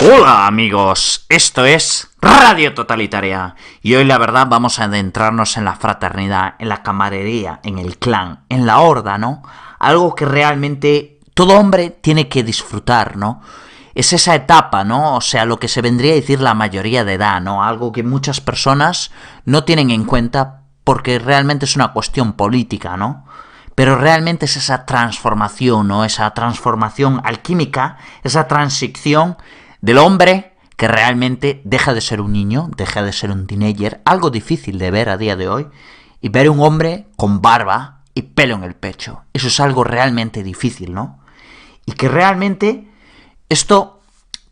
Hola amigos, esto es Radio Totalitaria y hoy la verdad vamos a adentrarnos en la fraternidad, en la camaradería, en el clan, en la horda, ¿no? Algo que realmente todo hombre tiene que disfrutar, ¿no? Es esa etapa, ¿no? O sea, lo que se vendría a decir la mayoría de edad, ¿no? Algo que muchas personas no tienen en cuenta porque realmente es una cuestión política, ¿no? Pero realmente es esa transformación, ¿no? Esa transformación alquímica, esa transición del hombre que realmente deja de ser un niño, deja de ser un teenager, algo difícil de ver a día de hoy, y ver un hombre con barba y pelo en el pecho. Eso es algo realmente difícil, ¿no? Y que realmente esto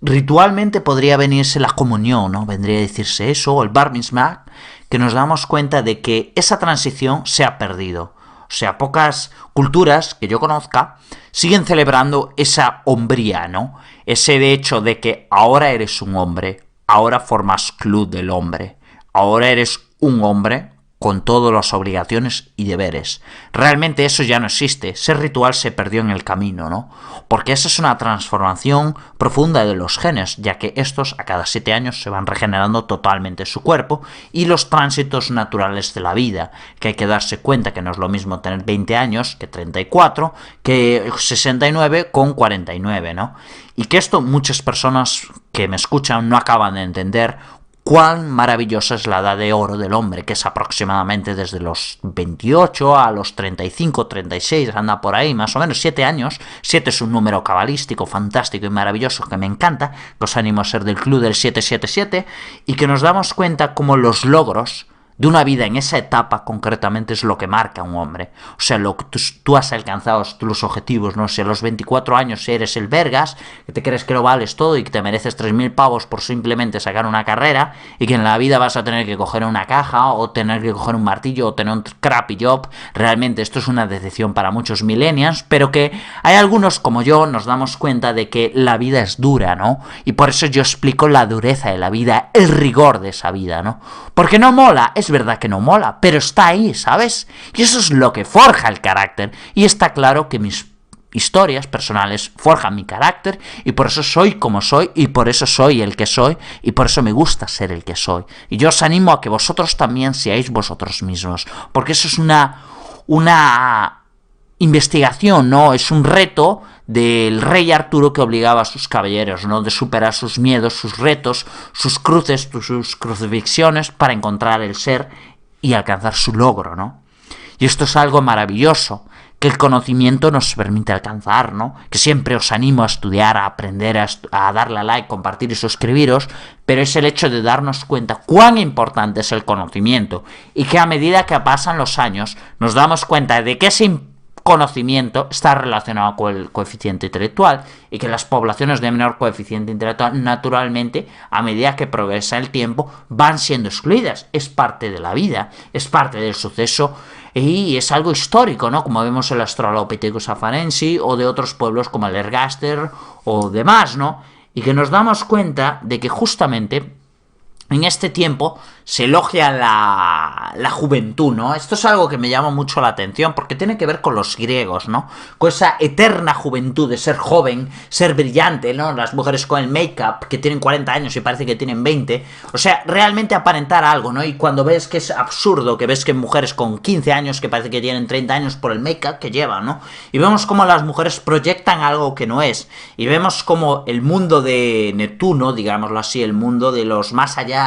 ritualmente podría venirse la comunión, ¿no? Vendría a decirse eso, o el Bar Mitzvah, que nos damos cuenta de que esa transición se ha perdido. O sea, pocas culturas que yo conozca siguen celebrando esa hombría, ¿no? Ese de hecho de que ahora eres un hombre, ahora formas club del hombre, ahora eres un hombre con todas las obligaciones y deberes. Realmente eso ya no existe, ese ritual se perdió en el camino, ¿no? Porque esa es una transformación profunda de los genes, ya que estos a cada 7 años se van regenerando totalmente su cuerpo y los tránsitos naturales de la vida, que hay que darse cuenta que no es lo mismo tener 20 años que 34, que 69 con 49, ¿no? Y que esto muchas personas que me escuchan no acaban de entender cuán maravillosa es la edad de oro del hombre, que es aproximadamente desde los 28 a los 35, 36, anda por ahí, más o menos 7 años. 7 es un número cabalístico, fantástico y maravilloso que me encanta, que os animo a ser del club del 777, y que nos damos cuenta como los logros de una vida en esa etapa concretamente es lo que marca a un hombre. O sea, lo que tú has alcanzado tus objetivos, ¿no? Si a los 24 años eres el vergas, que te crees que lo vales todo y que te mereces 3.000 pavos por simplemente sacar una carrera y que en la vida vas a tener que coger una caja o tener que coger un martillo o tener un crappy job, realmente esto es una decepción para muchos millennials, pero que hay algunos como yo nos damos cuenta de que la vida es dura, ¿no? Y por eso yo explico la dureza de la vida, el rigor de esa vida, ¿no? Porque no mola, es verdad que no mola, pero está ahí, ¿sabes? Y eso es lo que forja el carácter. Y está claro que mis historias personales forjan mi carácter y por eso soy como soy y por eso soy el que soy y por eso me gusta ser el que soy. Y yo os animo a que vosotros también seáis vosotros mismos, porque eso es una investigación, ¿no? Es un reto del rey Arturo que obligaba a sus caballeros, ¿no? De superar sus miedos, sus retos, sus cruces, sus crucifixiones para encontrar el ser y alcanzar su logro, ¿no? Y esto es algo maravilloso que el conocimiento nos permite alcanzar, ¿no? Que siempre os animo a estudiar, a aprender, a darle a like, compartir y suscribiros, pero es el hecho de darnos cuenta cuán importante es el conocimiento y que a medida que pasan los años nos damos cuenta de que ese conocimiento está relacionado con el coeficiente intelectual y que las poblaciones de menor coeficiente intelectual naturalmente a medida que progresa el tiempo van siendo excluidas. Es parte de la vida, es parte del suceso y es algo histórico, ¿no? Como vemos el Australopithecus afarensis o de otros pueblos como el Ergaster o demás, ¿no? Y que nos damos cuenta de que justamente en este tiempo se elogia la juventud, ¿no? Esto es algo que me llama mucho la atención porque tiene que ver con los griegos, ¿no? Con esa eterna juventud de ser joven, ser brillante, ¿no? Las mujeres con el make-up que tienen 40 años y parece que tienen 20. O sea, realmente aparentar algo, ¿no? Y cuando ves que es absurdo, que ves que mujeres con 15 años que parece que tienen 30 años por el make-up que llevan, ¿no? Y vemos cómo las mujeres proyectan algo que no es. Y vemos cómo el mundo de Neptuno, digámoslo así, el mundo de los más allá,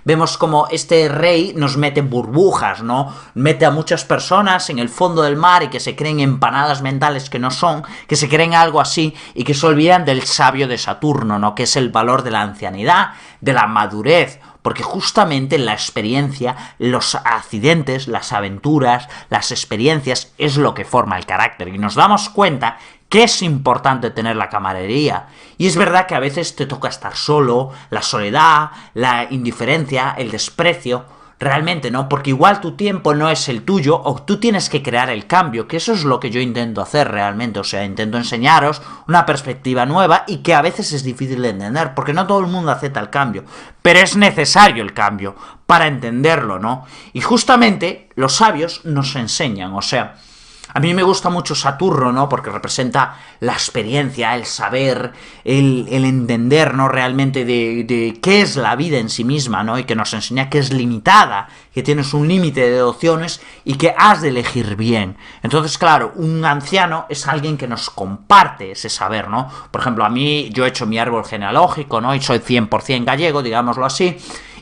vemos cómo este rey nos mete burbujas, ¿no? Mete a muchas personas en el fondo del mar y que se creen empanadas mentales que no son, que se creen algo así y que se olvidan del sabio de Saturno, ¿no? Que es el valor de la ancianidad, de la madurez, porque justamente la experiencia, los accidentes, las aventuras, las experiencias es lo que forma el carácter y nos damos cuenta que es importante tener la camaradería. Y es verdad que a veces te toca estar solo, la soledad, la indiferencia, el desprecio, realmente, ¿no? Porque igual tu tiempo no es el tuyo o tú tienes que crear el cambio, que eso es lo que yo intento hacer realmente, o sea, intento enseñaros una perspectiva nueva y que a veces es difícil de entender, porque no todo el mundo acepta el cambio, pero es necesario el cambio para entenderlo, ¿no? Y justamente los sabios nos enseñan, o sea, A mí me gusta mucho Saturno, ¿no? Porque representa la experiencia, el saber, el entender, ¿no? Realmente de qué es la vida en sí misma, ¿no? Y que nos enseña que es limitada, que tienes un límite de opciones y que has de elegir bien. Entonces, claro, un anciano es alguien que nos comparte ese saber, ¿no? Por ejemplo, a mí, yo he hecho mi árbol genealógico, ¿no? Y soy 100% gallego, digámoslo así,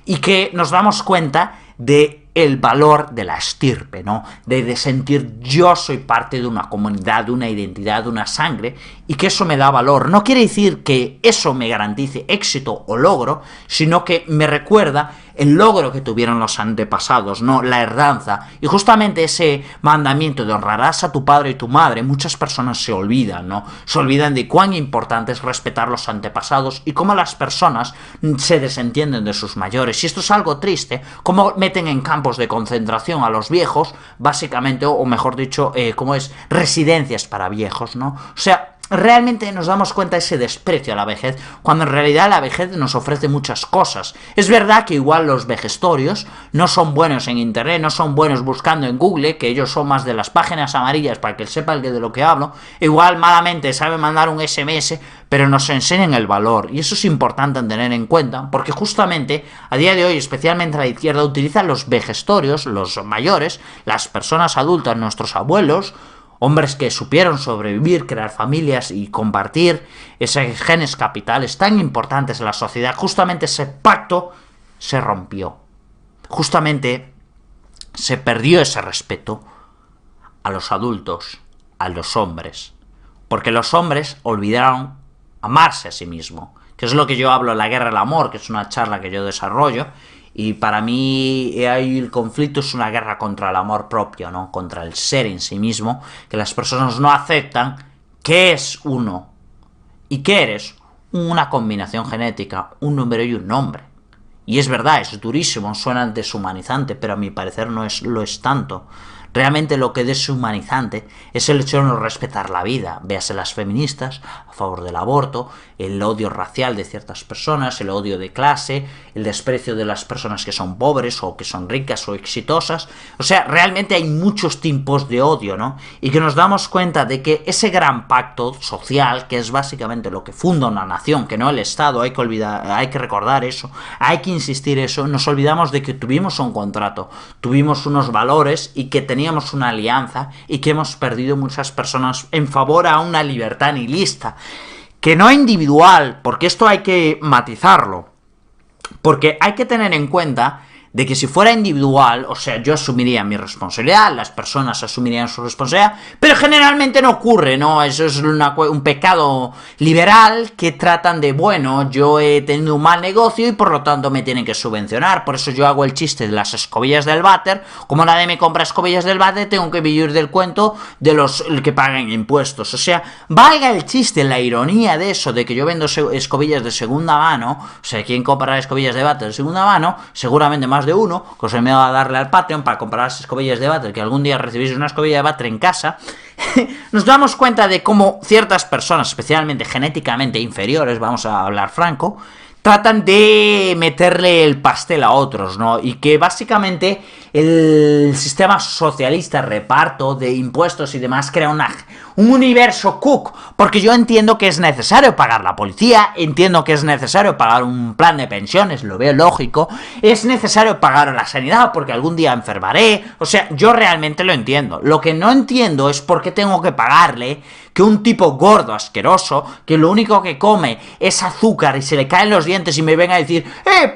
y que nos damos cuenta de el valor de la estirpe, ¿no? De sentir yo soy parte de una comunidad, de una identidad, de una sangre, y que eso me da valor. No quiere decir que eso me garantice éxito o logro, sino que me recuerda el logro que tuvieron los antepasados, ¿no? La herdanza. Y justamente ese mandamiento de honrarás a tu padre y tu madre, muchas personas se olvidan, ¿no? Se olvidan de cuán importante es respetar los antepasados y cómo las personas se desentienden de sus mayores. Y esto es algo triste, cómo meten en campos de concentración a los viejos, básicamente, o mejor dicho, ¿cómo es? Residencias para viejos, ¿no? O sea, realmente nos damos cuenta de ese desprecio a la vejez, cuando en realidad la vejez nos ofrece muchas cosas. Es verdad que igual los vejestorios no son buenos en internet, no son buenos buscando en Google, que ellos son más de las páginas amarillas para que sepa el que de lo que hablo, igual malamente saben mandar un SMS, pero nos enseñan el valor, y eso es importante tener en cuenta, porque justamente a día de hoy, especialmente la izquierda, utiliza los vejestorios, los mayores, las personas adultas, nuestros abuelos, hombres que supieron sobrevivir, crear familias y compartir esos genes capitales tan importantes en la sociedad. Justamente ese pacto se rompió. Justamente se perdió ese respeto a los adultos, a los hombres. Porque los hombres olvidaron amarse a sí mismos. Que es lo que yo hablo en La Guerra del Amor, que es una charla que yo desarrollo. Y para mí el conflicto es una guerra contra el amor propio, ¿no? Contra el ser en sí mismo, que las personas no aceptan que es uno y que eres una combinación genética, un número y un nombre. Y es verdad, es durísimo, suena deshumanizante, pero a mi parecer no lo es tanto. Realmente lo que es deshumanizante es el hecho de no respetar la vida. Véase las feministas a favor del aborto, el odio racial de ciertas personas, el odio de clase, el desprecio de las personas que son pobres o que son ricas o exitosas. O sea, realmente hay muchos tipos de odio, ¿no? Y que nos damos cuenta de que ese gran pacto social, que es básicamente lo que funda una nación, que no el Estado, hay que recordar eso, hay que insistir eso, nos olvidamos de que tuvimos un contrato, tuvimos unos valores y que teníamos una alianza y que hemos perdido muchas personas en favor a una libertad nihilista, que no individual, porque esto hay que matizarlo, porque hay que tener en cuenta de que si fuera individual, o sea, yo asumiría mi responsabilidad, las personas asumirían su responsabilidad, pero generalmente no ocurre, ¿no? Eso es un pecado liberal que tratan de, bueno, yo he tenido un mal negocio y por lo tanto me tienen que subvencionar, por eso yo hago el chiste de las escobillas del váter, como nadie me compra escobillas del váter, tengo que vivir del cuento de los que pagan impuestos, o sea, valga el chiste, la ironía de eso, de que yo vendo escobillas de segunda mano, o sea, ¿quién compra escobillas de váter de segunda mano? Seguramente más de uno, que os me va a darle al Patreon para comprar las escobillas de váter, que algún día recibís una escobilla de váter en casa. Nos damos cuenta de cómo ciertas personas, especialmente genéticamente inferiores, vamos a hablar franco, tratan de meterle el pastel a otros, ¿no? Y que básicamente el sistema socialista, reparto de impuestos y demás, crea un universo Cook, porque yo entiendo que es necesario pagar la policía, entiendo que es necesario pagar un plan de pensiones, lo veo lógico, es necesario pagar la sanidad porque algún día enfermaré, o sea, yo realmente lo entiendo. Lo que no entiendo es por qué tengo que pagarle que un tipo gordo, asqueroso, que lo único que come es azúcar y se le caen los dientes y me venga a decir,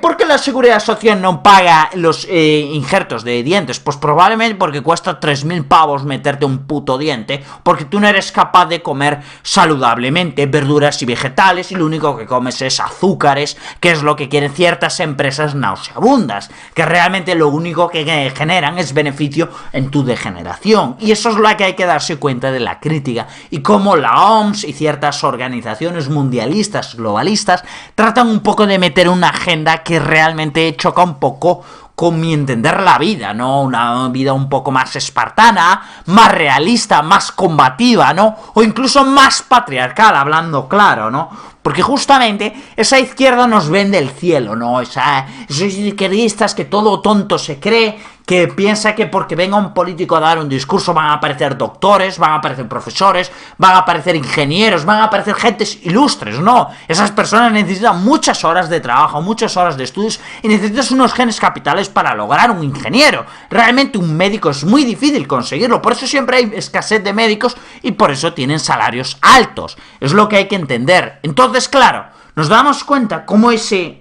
¿por qué la Seguridad Social no paga los injertos de dientes? Pues probablemente porque cuesta 3.000 pavos meterte un puto diente, porque tú no eres capaz de comer saludablemente verduras y vegetales y lo único que comes es azúcares, que es lo que quieren ciertas empresas nauseabundas, que realmente lo único que generan es beneficio en tu degeneración. Y eso es lo que hay que darse cuenta de la crítica y cómo la OMS y ciertas organizaciones mundialistas, globalistas, tratan un poco de meter una agenda que realmente choca un poco con mi entender la vida, ¿no? Una vida un poco más espartana, más realista, más combativa, ¿no? O incluso más patriarcal, hablando claro, ¿no? Porque justamente esa izquierda nos vende el cielo, ¿no? Esos izquierdistas que todo tonto se cree, que piensa que porque venga un político a dar un discurso van a aparecer doctores, van a aparecer profesores, van a aparecer ingenieros, van a aparecer gentes ilustres. No, esas personas necesitan muchas horas de trabajo, muchas horas de estudios y necesitas unos genes capitales para lograr un ingeniero. Realmente un médico es muy difícil conseguirlo, por eso siempre hay escasez de médicos y por eso tienen salarios altos. Es lo que hay que entender. Entonces, claro, nos damos cuenta cómo ese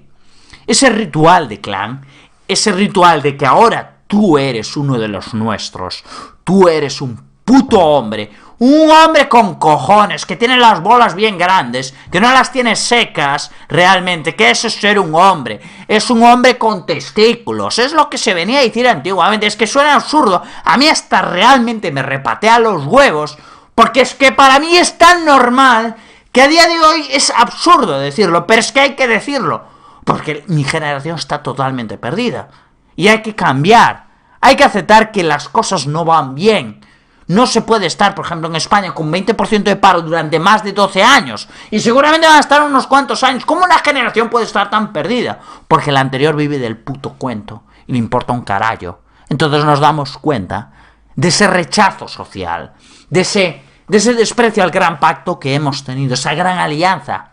ritual de clan, ese ritual de que ahora tú eres uno de los nuestros, tú eres un puto hombre, un hombre con cojones, que tiene las bolas bien grandes, que no las tiene secas realmente, que eso es ser un hombre, es un hombre con testículos, es lo que se venía a decir antiguamente, es que suena absurdo, a mí hasta realmente me repatea los huevos, porque es que para mí es tan normal que a día de hoy es absurdo decirlo, pero es que hay que decirlo, porque mi generación está totalmente perdida. Y hay que cambiar, hay que aceptar que las cosas no van bien. No se puede estar, por ejemplo, en España con 20% de paro durante más de 12 años. Y seguramente van a estar unos cuantos años. ¿Cómo una generación puede estar tan perdida? Porque la anterior vive del puto cuento y le importa un carallo. Entonces nos damos cuenta de ese rechazo social, de ese desprecio al gran pacto que hemos tenido, esa gran alianza,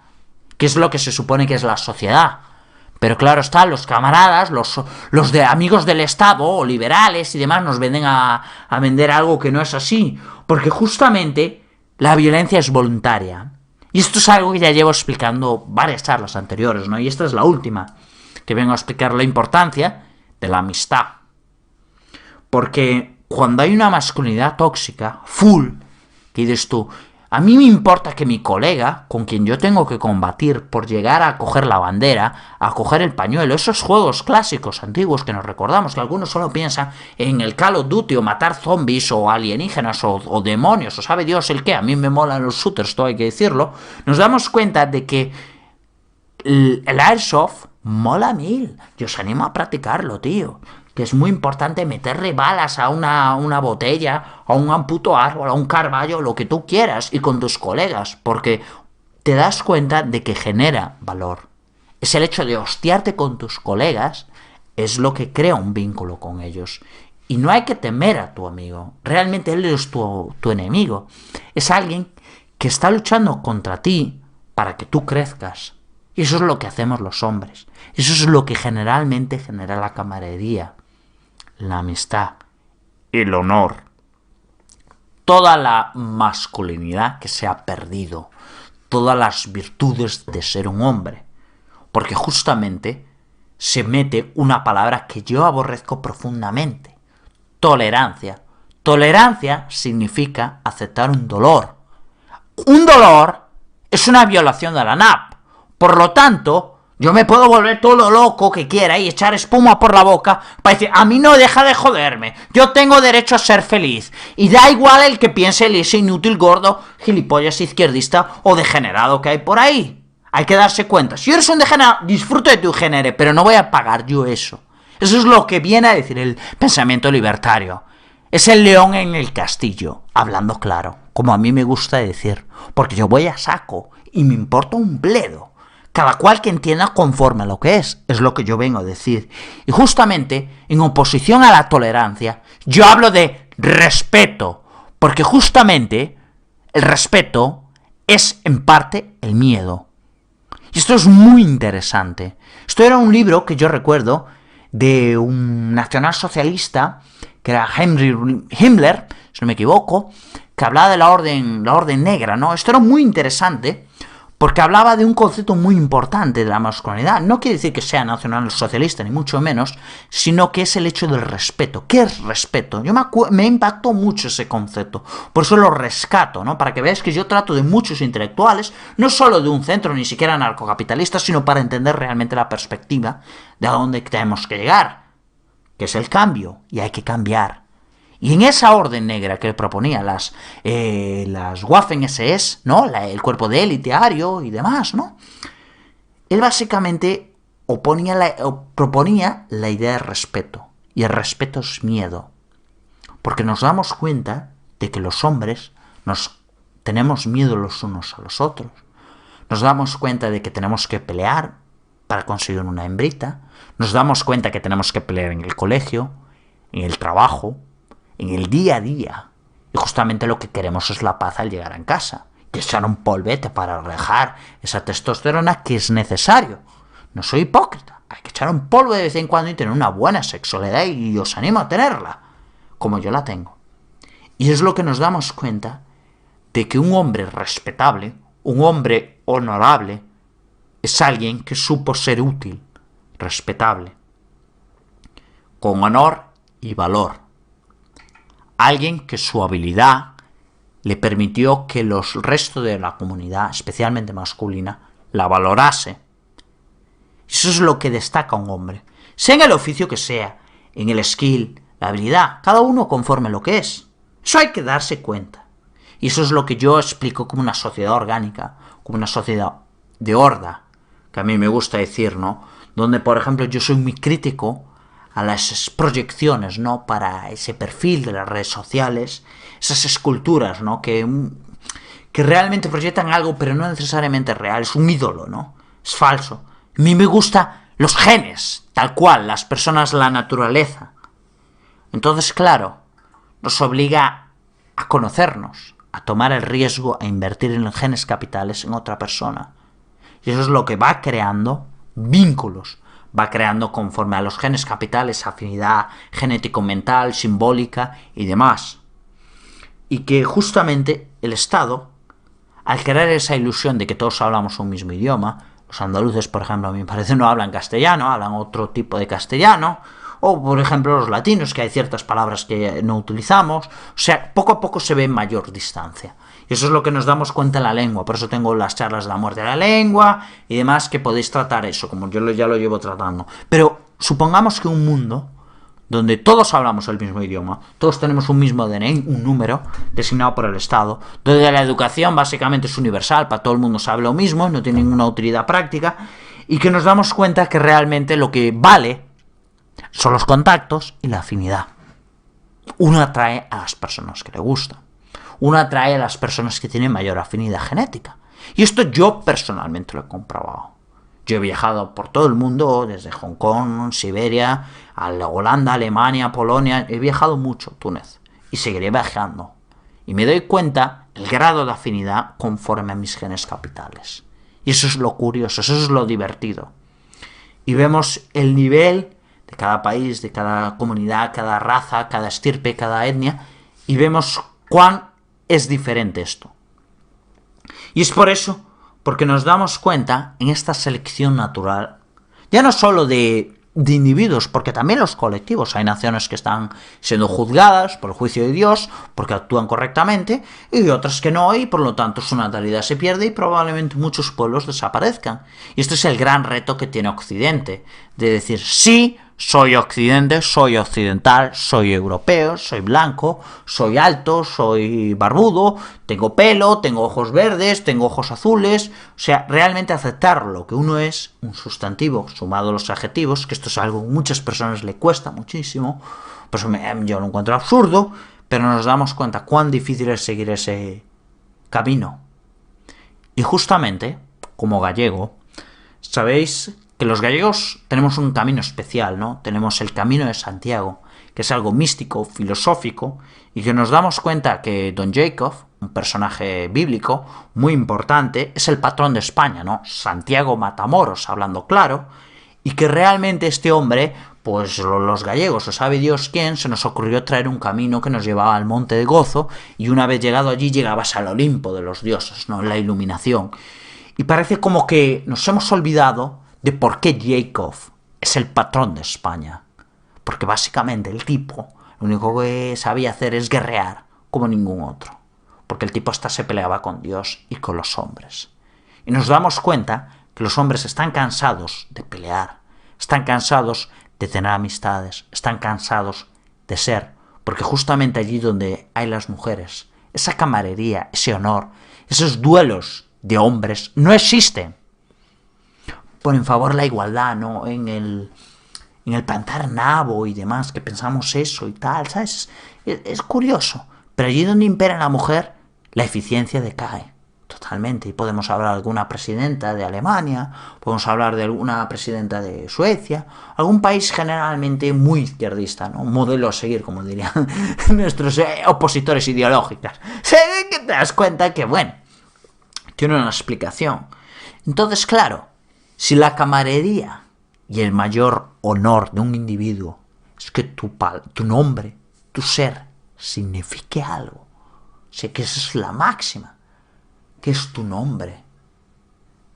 que es lo que se supone que es la sociedad. Pero claro está, los camaradas, los de amigos del Estado, o liberales y demás, nos venden a vender algo que no es así. Porque justamente la violencia es voluntaria. Y esto es algo que ya llevo explicando varias charlas anteriores, ¿no? Y esta es la última, que vengo a explicar la importancia de la amistad. Porque cuando hay una masculinidad tóxica, full, que dices tú, a mí me importa que mi colega, con quien yo tengo que combatir por llegar a coger la bandera, a coger el pañuelo, esos juegos clásicos antiguos que nos recordamos, que algunos solo piensan en el Call of Duty o matar zombies o alienígenas o demonios o sabe Dios el qué, a mí me molan los shooters, todo hay que decirlo, nos damos cuenta de que el Airsoft mola mil. Yo os animo a practicarlo, tío. Que es muy importante meterle balas a una botella, a un puto árbol, a un carballo, lo que tú quieras, y con tus colegas, porque te das cuenta de que genera valor. Es el hecho de hostiarte con tus colegas, es lo que crea un vínculo con ellos. Y no hay que temer a tu amigo, realmente él es tu enemigo. Es alguien que está luchando contra ti para que tú crezcas. Y eso es lo que hacemos los hombres. Eso es lo que generalmente genera la camaradería, la amistad, el honor. Toda la masculinidad que se ha perdido, todas las virtudes de ser un hombre. Porque justamente se mete una palabra que yo aborrezco profundamente. Tolerancia. Tolerancia significa aceptar un dolor. Un dolor es una violación de la NAP. Por lo tanto, yo me puedo volver todo lo loco que quiera y echar espuma por la boca para decir, a mí no deja de joderme, yo tengo derecho a ser feliz. Y da igual el que piense el ese inútil gordo, gilipollas izquierdista o degenerado que hay por ahí. Hay que darse cuenta, si eres un degenerado, disfruto de tu género, pero no voy a pagar yo eso. Eso es lo que viene a decir el pensamiento libertario. Es el león en el castillo, hablando claro, como a mí me gusta decir, porque yo voy a saco y me importa un bledo. Cada cual que entienda conforme a lo que es lo que yo vengo a decir. Y justamente, en oposición a la tolerancia, yo hablo de respeto, porque justamente el respeto es en parte el miedo. Y esto es muy interesante. Esto era un libro que yo recuerdo de un nacionalsocialista, que era Heinrich Himmler, si no me equivoco, que hablaba de la orden negra, ¿no? Esto era muy interesante, porque hablaba de un concepto muy importante de la masculinidad. No quiere decir que sea nacionalsocialista, ni mucho menos, sino que es el hecho del respeto. ¿Qué es respeto? Me impactó mucho ese concepto, por eso lo rescato, ¿no? Para que veáis que yo trato de muchos intelectuales, no solo de un centro, ni siquiera anarcocapitalista, sino para entender realmente la perspectiva de a dónde tenemos que llegar, que es el cambio, y hay que cambiar. Y en esa orden negra que proponía las Waffen-SS, ¿no? El cuerpo de élite ario y demás, ¿no? Él básicamente proponía la idea de respeto. Y el respeto es miedo. Porque nos damos cuenta de que los hombres tenemos miedo los unos a los otros. Nos damos cuenta de que tenemos que pelear para conseguir una hembrita. Nos damos cuenta que tenemos que pelear en el colegio, en el trabajo, en el día a día. Y justamente lo que queremos es la paz al llegar a casa. Y echar un polvete para relajar esa testosterona que es necesario. No soy hipócrita. Hay que echar un polvo de vez en cuando y tener una buena sexualidad, y os animo a tenerla, como yo la tengo. Y es lo que nos damos cuenta de que un hombre respetable, un hombre honorable, es alguien que supo ser útil, respetable, con honor y valor. Alguien que su habilidad le permitió que los restos de la comunidad, especialmente masculina, la valorase. Eso es lo que destaca un hombre, sea en el oficio que sea, en el skill, la habilidad, cada uno conforme lo que es. Eso hay que darse cuenta. Y eso es lo que yo explico como una sociedad orgánica, como una sociedad de horda, que a mí me gusta decir, ¿no? Donde, por ejemplo, yo soy muy crítico a las proyecciones, ¿no? Para ese perfil de las redes sociales, esas esculturas, ¿no? Que realmente proyectan algo, pero no necesariamente real, es un ídolo, ¿no? Es falso. A mí me gustan los genes, tal cual, las personas, la naturaleza. Entonces, claro, nos obliga a conocernos, a tomar el riesgo, a invertir en genes capitales en otra persona. Y eso es lo que va creando vínculos, va creando conforme a los genes capitales, afinidad genético-mental, simbólica y demás. Y que justamente el Estado, al crear esa ilusión de que todos hablamos un mismo idioma, los andaluces, por ejemplo, a mí me parece no hablan castellano, hablan otro tipo de castellano, o por ejemplo los latinos, que hay ciertas palabras que no utilizamos, o sea, poco a poco se ve mayor distancia. Y eso es lo que nos damos cuenta en la lengua, por eso tengo las charlas de la muerte de la lengua y demás, que podéis tratar eso, como yo ya lo llevo tratando. Pero supongamos que un mundo donde todos hablamos el mismo idioma, todos tenemos un mismo DNI, un número designado por el Estado, donde la educación básicamente es universal, para todo el mundo sabe lo mismo, no tiene ninguna utilidad práctica, y que nos damos cuenta que realmente lo que vale son los contactos y la afinidad. Uno atrae a las personas que le gustan, uno atrae a las personas que tienen mayor afinidad genética, y esto yo personalmente lo he comprobado. Yo he viajado por todo el mundo, desde Hong Kong, Siberia, a Holanda, Alemania, Polonia. He viajado mucho, Túnez, y seguiré viajando. Y me doy cuenta el grado de afinidad conforme a mis genes capitales. Y eso es lo curioso, eso es lo divertido. Y vemos el nivel de cada país, de cada comunidad, cada raza, cada estirpe, cada etnia, y vemos cuán es diferente esto. Y es por eso porque nos damos cuenta en esta selección natural, ya no solo de individuos, porque también los colectivos. Hay naciones que están siendo juzgadas por el juicio de Dios porque actúan correctamente, y otras que no, y por lo tanto su natalidad se pierde y probablemente muchos pueblos desaparezcan. Y este es el gran reto que tiene Occidente, de decir, sí, soy Occidente, soy occidental, soy europeo, soy blanco, soy alto, soy barbudo, tengo pelo, tengo ojos verdes, tengo ojos azules. O sea, realmente aceptar lo que uno es, un sustantivo sumado a los adjetivos, que esto es algo que a muchas personas le cuesta muchísimo, por eso yo lo encuentro absurdo, pero nos damos cuenta cuán difícil es seguir ese camino. Y justamente, como gallego, sabéis que los gallegos tenemos un camino especial, ¿no? Tenemos el Camino de Santiago, que es algo místico, filosófico, y que nos damos cuenta que Don Jacob, un personaje bíblico muy importante, es el patrón de España, ¿no? Santiago Matamoros, hablando claro, y que realmente este hombre, pues los gallegos, o sabe Dios quién, se nos ocurrió traer un camino que nos llevaba al Monte de Gozo, y una vez llegado allí llegabas al Olimpo de los dioses, ¿no? La iluminación. Y parece como que nos hemos olvidado de por qué Jacob es el patrón de España. Porque básicamente el tipo lo único que sabía hacer es guerrear como ningún otro. Porque el tipo hasta se peleaba con Dios y con los hombres. Y nos damos cuenta que los hombres están cansados de pelear, están cansados de tener amistades, están cansados de ser. Porque justamente allí donde hay las mujeres, esa camaradería, ese honor, esos duelos de hombres no existen. Por en favor la igualdad, ¿no? En el plantar nabo y demás, que pensamos eso y tal, ¿sabes? Es curioso. Pero allí donde impera la mujer, la eficiencia decae. totalmente. Y podemos hablar de alguna presidenta de Alemania, podemos hablar de alguna presidenta de Suecia, algún país generalmente muy izquierdista, ¿no? Un modelo a seguir, como dirían nuestros opositores ideológicos. Se ve que te das cuenta que, bueno, tiene una explicación. Entonces, claro, si la camaradería y el mayor honor de un individuo es que tu nombre, tu ser, signifique algo, o sea, que esa es la máxima, ¿qué es tu nombre?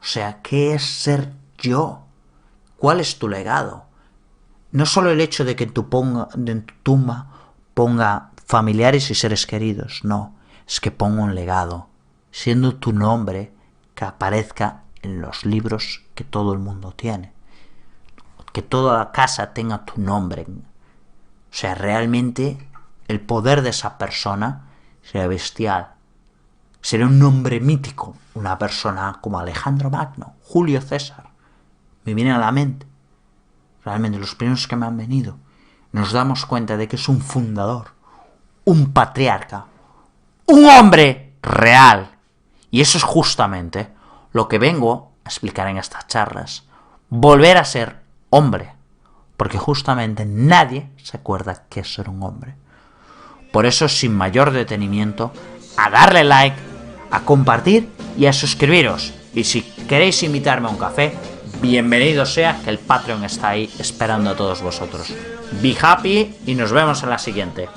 O sea, ¿qué es ser yo? ¿Cuál es tu legado? No solo el hecho de que en tu tumba ponga familiares y seres queridos, no, es que ponga un legado, siendo tu nombre que aparezca en los libros que todo el mundo tiene, que toda la casa tenga tu nombre. O sea, realmente el poder de esa persona sería bestial. Sería un nombre mítico, una persona como Alejandro Magno, Julio César. Me viene a la mente. Realmente los primeros que me han venido. Nos damos cuenta de que es un fundador, un patriarca, un hombre real. Y eso es justamente lo que vengo a explicar en estas charlas. Volver a ser hombre. Porque justamente nadie se acuerda qué es ser un hombre. Por eso, sin mayor detenimiento, a darle like, a compartir y a suscribiros. Y si queréis invitarme a un café, bienvenido sea, que el Patreon está ahí esperando a todos vosotros. Be happy y nos vemos en la siguiente.